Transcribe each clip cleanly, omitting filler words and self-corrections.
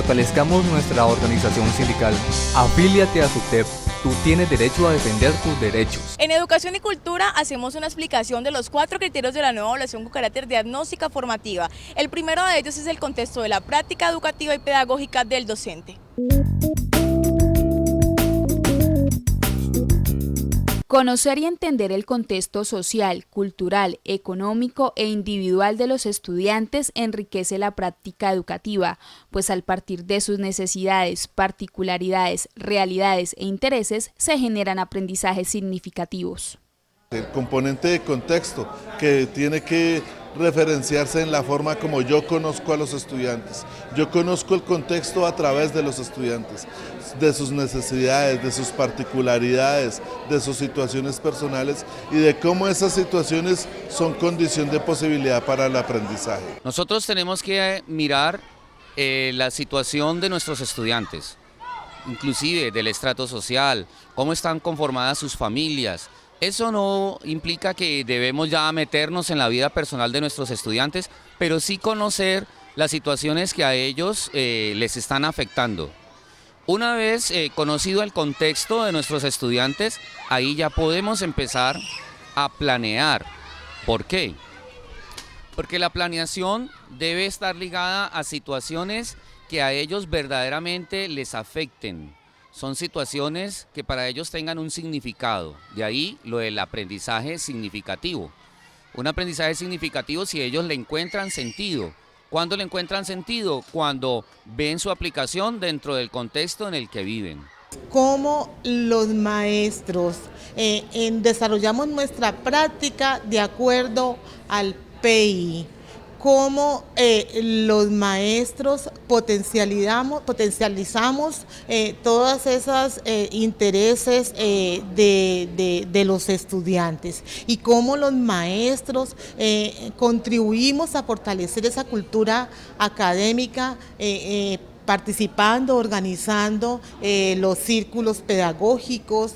Fortalezcamos nuestra organización sindical. Afíliate a SUTEP. Tú tienes derecho a defender tus derechos. En Educación y Cultura hacemos una explicación de los 4 criterios de la nueva evaluación con carácter diagnóstica formativa. El primero de ellos es el contexto de la práctica educativa y pedagógica del docente. Conocer y entender el contexto social, cultural, económico e individual de los estudiantes enriquece la práctica educativa, pues al partir de sus necesidades, particularidades, realidades e intereses se generan aprendizajes significativos. El componente de contexto que tiene que referenciarse en la forma como yo conozco a los estudiantes. Yo conozco el contexto a través de los estudiantes, de sus necesidades, de sus particularidades, de sus situaciones personales y de cómo esas situaciones son condición de posibilidad para el aprendizaje. Nosotros tenemos que mirar la situación de nuestros estudiantes, inclusive del estrato social, cómo están conformadas sus familias. Eso no implica que debemos ya meternos en la vida personal de nuestros estudiantes, pero sí conocer las situaciones que a ellos les están afectando. Una vez conocido el contexto de nuestros estudiantes, ahí ya podemos empezar a planear. ¿Por qué? Porque la planeación debe estar ligada a situaciones que a ellos verdaderamente les afecten. Son situaciones que para ellos tengan un significado, de ahí lo del aprendizaje significativo. Un aprendizaje significativo si ellos le encuentran sentido. ¿Cuándo le encuentran sentido? Cuando ven su aplicación dentro del contexto en el que viven. Cómo los maestros desarrollamos nuestra práctica de acuerdo al PI. Cómo los maestros potencializamos todas esas intereses de los estudiantes y cómo los maestros contribuimos a fortalecer esa cultura académica participando, organizando los círculos pedagógicos,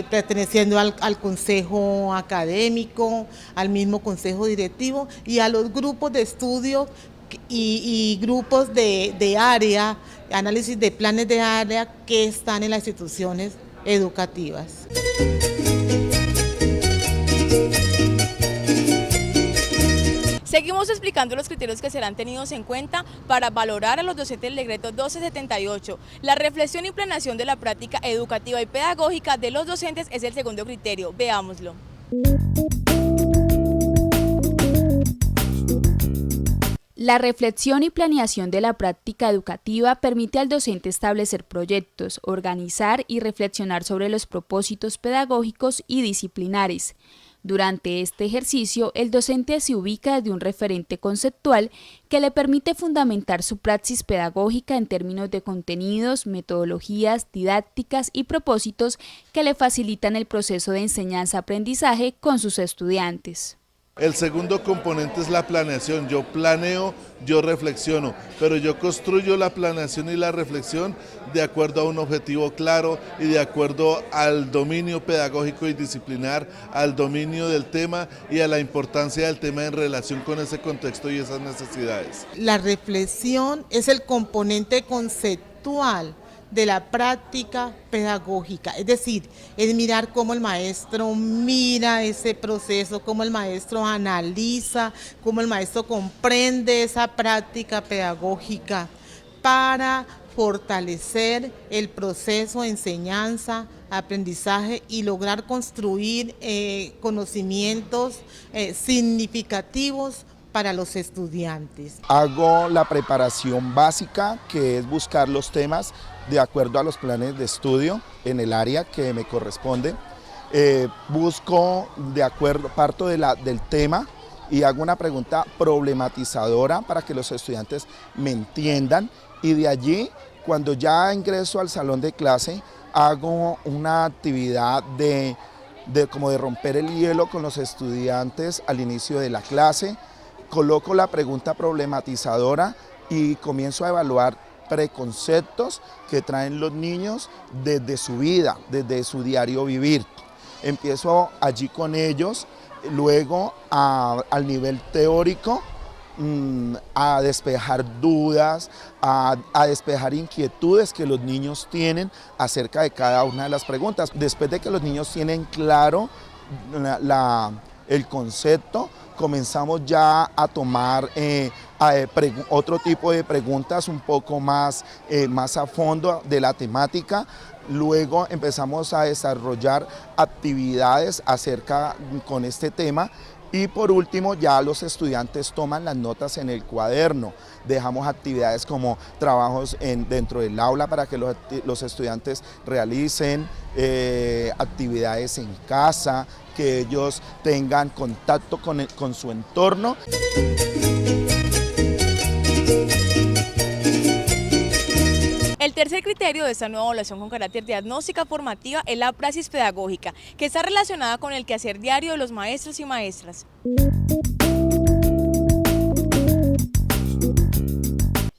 perteneciendo al consejo académico, al mismo consejo directivo y a los grupos de estudio y grupos de área, análisis de planes de área que están en las instituciones educativas. Seguimos explicando los criterios que serán tenidos en cuenta para valorar a los docentes del decreto 1278. La reflexión y planeación de la práctica educativa y pedagógica de los docentes es el segundo criterio. Veámoslo. La reflexión y planeación de la práctica educativa permite al docente establecer proyectos, organizar y reflexionar sobre los propósitos pedagógicos y disciplinares. Durante este ejercicio, el docente se ubica desde un referente conceptual que le permite fundamentar su praxis pedagógica en términos de contenidos, metodologías, didácticas y propósitos que le facilitan el proceso de enseñanza-aprendizaje con sus estudiantes. El segundo componente es la planeación. Yo planeo, yo reflexiono, pero yo construyo la planeación y la reflexión de acuerdo a un objetivo claro y de acuerdo al dominio pedagógico y disciplinar, al dominio del tema y a la importancia del tema en relación con ese contexto y esas necesidades. La reflexión es el componente conceptual de la práctica pedagógica, es decir, es mirar cómo el maestro mira ese proceso, cómo el maestro analiza, cómo el maestro comprende esa práctica pedagógica para fortalecer el proceso de enseñanza, aprendizaje y lograr construir conocimientos significativos para los estudiantes. Hago la preparación básica, que es buscar los temas de acuerdo a los planes de estudio en el área que me corresponde. Busco de acuerdo, parto del tema y hago una pregunta problematizadora para que los estudiantes me entiendan y de allí, cuando ya ingreso al salón de clase, hago una actividad como de romper el hielo con los estudiantes al inicio de la clase. Coloco la pregunta problematizadora y comienzo a evaluar preconceptos que traen los niños desde su vida, desde su diario vivir. Empiezo allí con ellos, luego al nivel teórico a despejar dudas, a despejar inquietudes que los niños tienen acerca de cada una de las preguntas. Después de que los niños tienen claro el concepto, comenzamos ya a tomar otro tipo de preguntas un poco más a fondo de la temática. Luego empezamos a desarrollar actividades con este tema. Y por último, ya los estudiantes toman las notas en el cuaderno. Dejamos actividades como trabajos dentro del aula para que los estudiantes realicen, actividades en casa, que ellos tengan contacto con su entorno. El tercer criterio de esta nueva evaluación con carácter diagnóstica formativa es la praxis pedagógica, que está relacionada con el quehacer diario de los maestros y maestras.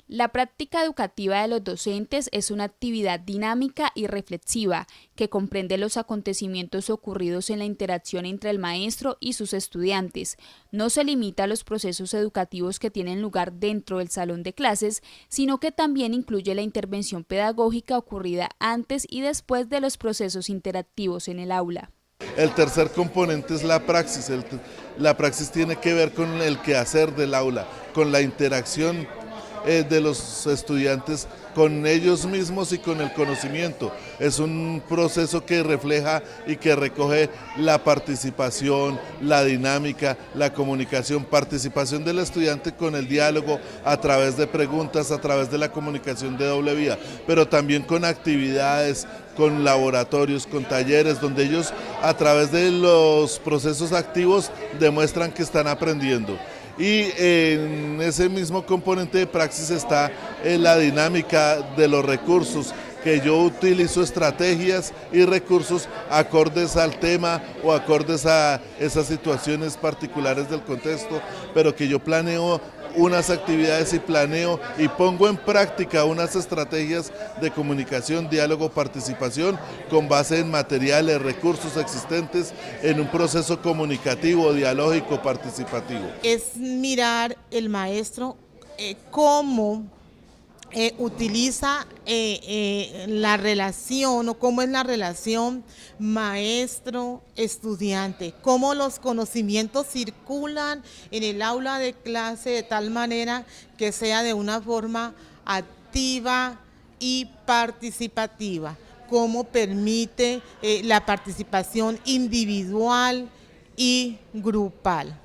La práctica educativa de los docentes es una actividad dinámica y reflexiva que comprende los acontecimientos ocurridos en la interacción entre el maestro y sus estudiantes. No se limita a los procesos educativos que tienen lugar dentro del salón de clases, sino que también incluye la intervención pedagógica ocurrida antes y después de los procesos interactivos en el aula. El tercer componente es la praxis. La praxis tiene que ver con el quehacer del aula, con la interacción de los estudiantes con ellos mismos y con el conocimiento. Es un proceso que refleja y que recoge la participación, la dinámica, la comunicación, participación del estudiante con el diálogo a través de preguntas, a través de la comunicación de doble vía, pero también con actividades, con laboratorios, con talleres, donde ellos a través de los procesos activos demuestran que están aprendiendo. Y en ese mismo componente de praxis está la dinámica de los recursos, que yo utilizo estrategias y recursos acordes al tema o acordes a esas situaciones particulares del contexto, pero que yo planeo unas actividades y planeo y pongo en práctica unas estrategias de comunicación, diálogo, participación con base en materiales, recursos existentes en un proceso comunicativo, dialógico, participativo. Es mirar el maestro cómo utiliza la relación o cómo es la relación maestro-estudiante, cómo los conocimientos circulan en el aula de clase de tal manera que sea de una forma activa y participativa, cómo permite la participación individual y grupal.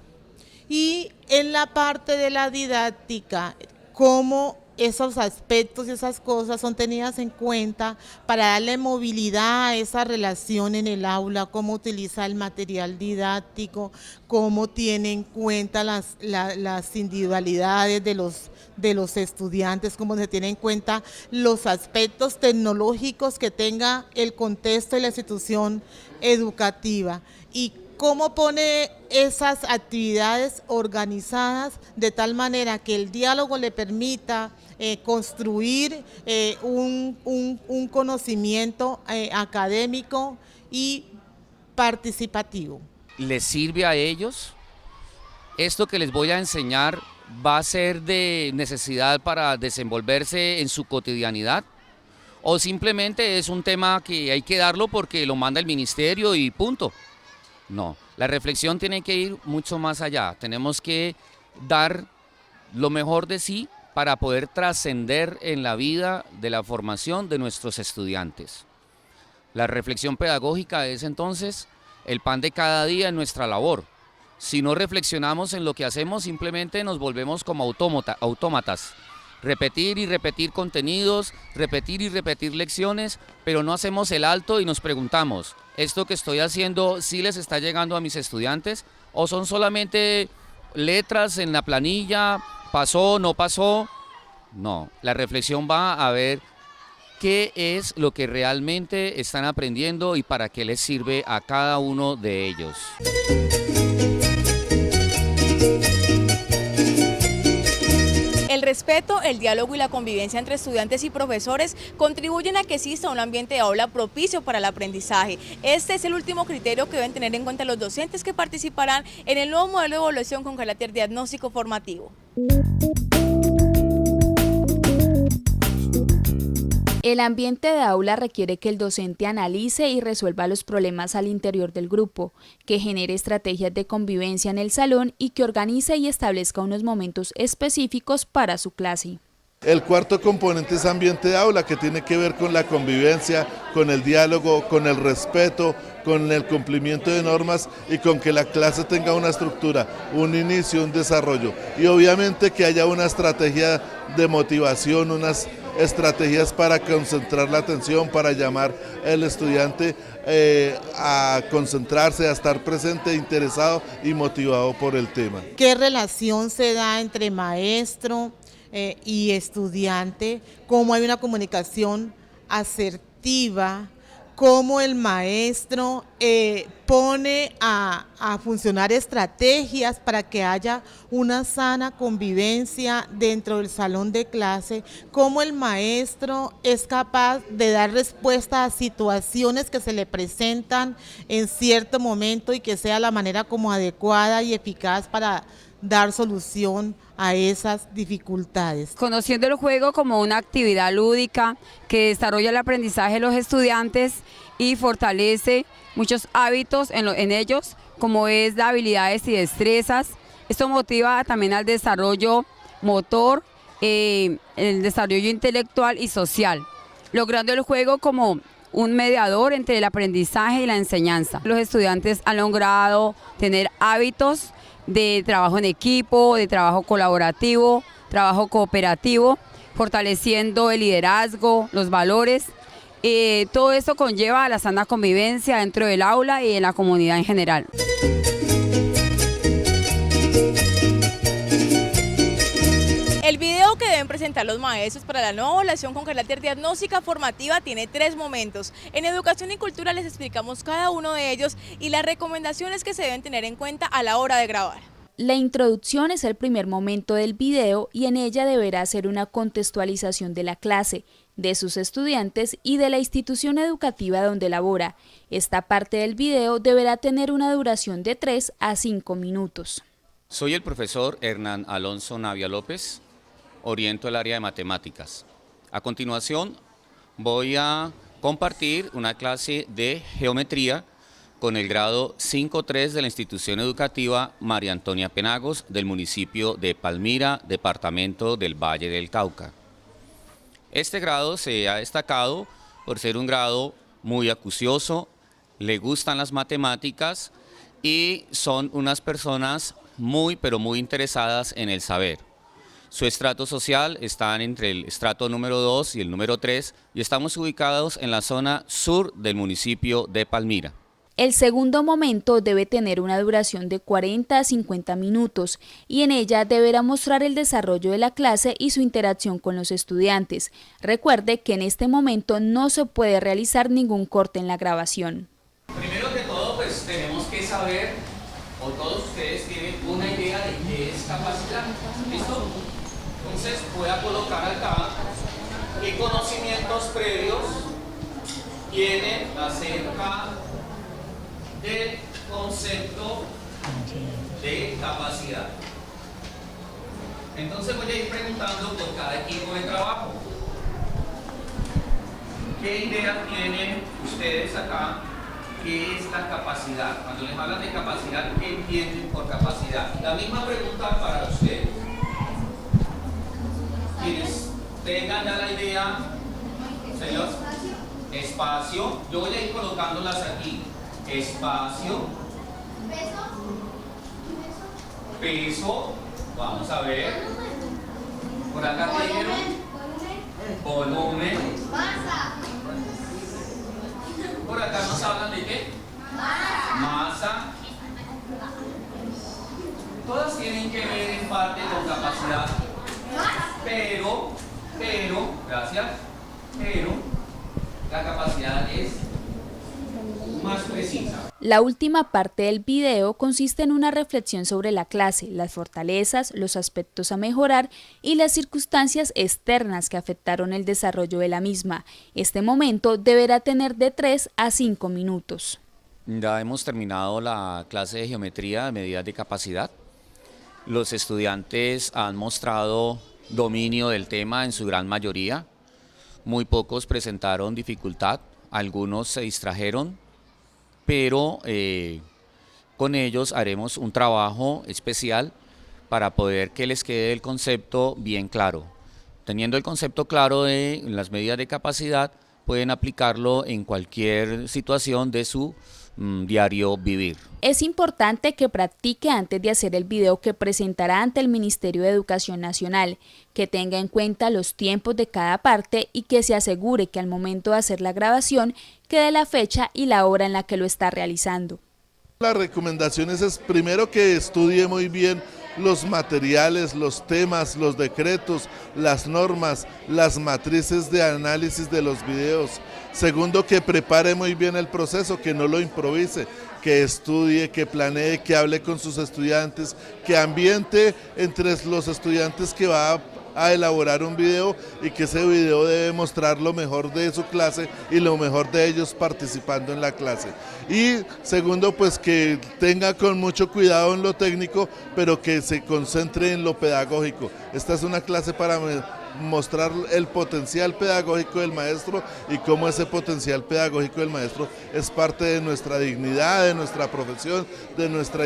Y en la parte de la didáctica, cómo esos aspectos y esas cosas son tenidas en cuenta para darle movilidad a esa relación en el aula, cómo utiliza el material didáctico, cómo tiene en cuenta las individualidades de los estudiantes, cómo se tiene en cuenta los aspectos tecnológicos que tenga el contexto y la institución educativa y cómo pone esas actividades organizadas de tal manera que el diálogo le permita construir un conocimiento académico y participativo. ¿Les sirve a ellos? ¿Esto que les voy a enseñar va a ser de necesidad para desenvolverse en su cotidianidad? ¿O simplemente es un tema que hay que darlo porque lo manda el ministerio y punto? No, la reflexión tiene que ir mucho más allá. Tenemos que dar lo mejor de sí para poder trascender en la vida de la formación de nuestros estudiantes. La reflexión pedagógica es entonces el pan de cada día en nuestra labor. Si no reflexionamos en lo que hacemos, simplemente nos volvemos como autómatas. Repetir y repetir contenidos, repetir y repetir lecciones, pero no hacemos el alto y nos preguntamos, ¿esto que estoy haciendo sí les está llegando a mis estudiantes? ¿O son solamente letras en la planilla, pasó, no pasó? No, la reflexión va a ver qué es lo que realmente están aprendiendo y para qué les sirve a cada uno de ellos. El respeto, el diálogo y la convivencia entre estudiantes y profesores contribuyen a que exista un ambiente de aula propicio para el aprendizaje. Este es el último criterio que deben tener en cuenta los docentes que participarán en el nuevo modelo de evaluación con carácter diagnóstico formativo. El ambiente de aula requiere que el docente analice y resuelva los problemas al interior del grupo, que genere estrategias de convivencia en el salón y que organice y establezca unos momentos específicos para su clase. El cuarto componente es ambiente de aula, que tiene que ver con la convivencia, con el diálogo, con el respeto, con el cumplimiento de normas y con que la clase tenga una estructura, un inicio, un desarrollo. Y obviamente que haya una estrategia de motivación, unas estrategias para concentrar la atención, para llamar al estudiante a concentrarse, a estar presente, interesado y motivado por el tema. ¿Qué relación se da entre maestro y estudiante? ¿Cómo hay una comunicación asertiva? ¿Cómo el maestro pone a funcionar estrategias para que haya una sana convivencia dentro del salón de clase? ¿Cómo el maestro es capaz de dar respuesta a situaciones que se le presentan en cierto momento y que sea la manera como adecuada y eficaz para dar solución a esas dificultades? Conociendo el juego como una actividad lúdica que desarrolla el aprendizaje de los estudiantes y fortalece muchos hábitos en ellos, como es de habilidades y destrezas. Esto motiva también al desarrollo motor, el desarrollo intelectual y social, logrando el juego como un mediador entre el aprendizaje y la enseñanza. Los estudiantes han logrado tener hábitos de trabajo en equipo, de trabajo colaborativo, trabajo cooperativo, fortaleciendo el liderazgo, los valores. Todo esto conlleva a la sana convivencia dentro del aula y en la comunidad en general. El video que deben presentar los maestros para la nueva evaluación con carácter diagnóstica formativa tiene 3 momentos. En Educación y Cultura les explicamos cada uno de ellos y las recomendaciones que se deben tener en cuenta a la hora de grabar. La introducción es el primer momento del video y en ella deberá hacer una contextualización de la clase, de sus estudiantes y de la institución educativa donde labora. Esta parte del video deberá tener una duración de 3 a 5 minutos. Soy el profesor Hernán Alonso Navia López, oriento el área de matemáticas. A continuación voy a compartir una clase de geometría con el grado 5-3 de la institución educativa María Antonia Penagos del municipio de Palmira, departamento del Valle del Cauca. Este grado se ha destacado por ser un grado muy acucioso, le gustan las matemáticas y son unas personas muy pero muy interesadas en el saber. Su estrato social está entre el estrato número 2 y el número 3 y estamos ubicados en la zona sur del municipio de Palmira. El segundo momento debe tener una duración de 40 a 50 minutos y en ella deberá mostrar el desarrollo de la clase y su interacción con los estudiantes. Recuerde que en este momento no se puede realizar ningún corte en la grabación. Primero que todo, pues tenemos que saber, o todos ustedes tienen una idea de qué es capacidad. ¿Listo? Entonces voy a colocar acá qué conocimientos previos tienen acerca del concepto de capacidad. Entonces voy a ir preguntando por cada equipo de trabajo. ¿Qué idea tienen ustedes acá? ¿Qué es la capacidad? Cuando les hablan de capacidad, ¿qué entienden por capacidad? La misma pregunta para ustedes. Quienes tengan ya la idea, señor, espacio, yo voy a ir colocándolas aquí. Espacio, peso, vamos a ver, por acá tienen volumen, por acá nos hablan de qué, masa, todas tienen que ver en parte con capacidad, pero, gracias, pero la capacidad es más precisa. La última parte del video consiste en una reflexión sobre la clase, las fortalezas, los aspectos a mejorar y las circunstancias externas que afectaron el desarrollo de la misma. Este momento deberá tener de 3 a 5 minutos. Ya hemos terminado la clase de geometría de medidas de capacidad. Los estudiantes han mostrado dominio del tema en su gran mayoría. Muy pocos presentaron dificultad, algunos se distrajeron, pero con ellos haremos un trabajo especial para poder que les quede el concepto bien claro. Teniendo el concepto claro de las medidas de capacidad, pueden aplicarlo en cualquier situación de su diario vivir. Es importante que practique antes de hacer el video que presentará ante el Ministerio de Educación Nacional, que tenga en cuenta los tiempos de cada parte y que se asegure que al momento de hacer la grabación quede la fecha y la hora en la que lo está realizando. Las recomendaciones es primero que estudie muy bien los materiales, los temas, los decretos, las normas, las matrices de análisis de los videos. Segundo, que prepare muy bien el proceso, que no lo improvise, que estudie, que planee, que hable con sus estudiantes, que ambiente entre los estudiantes que va a elaborar un video y que ese video debe mostrar lo mejor de su clase y lo mejor de ellos participando en la clase. Y segundo, pues que tenga con mucho cuidado en lo técnico, pero que se concentre en lo pedagógico. Esta es una clase para mostrar el potencial pedagógico del maestro y cómo ese potencial pedagógico del maestro es parte de nuestra dignidad, de nuestra profesión, de nuestra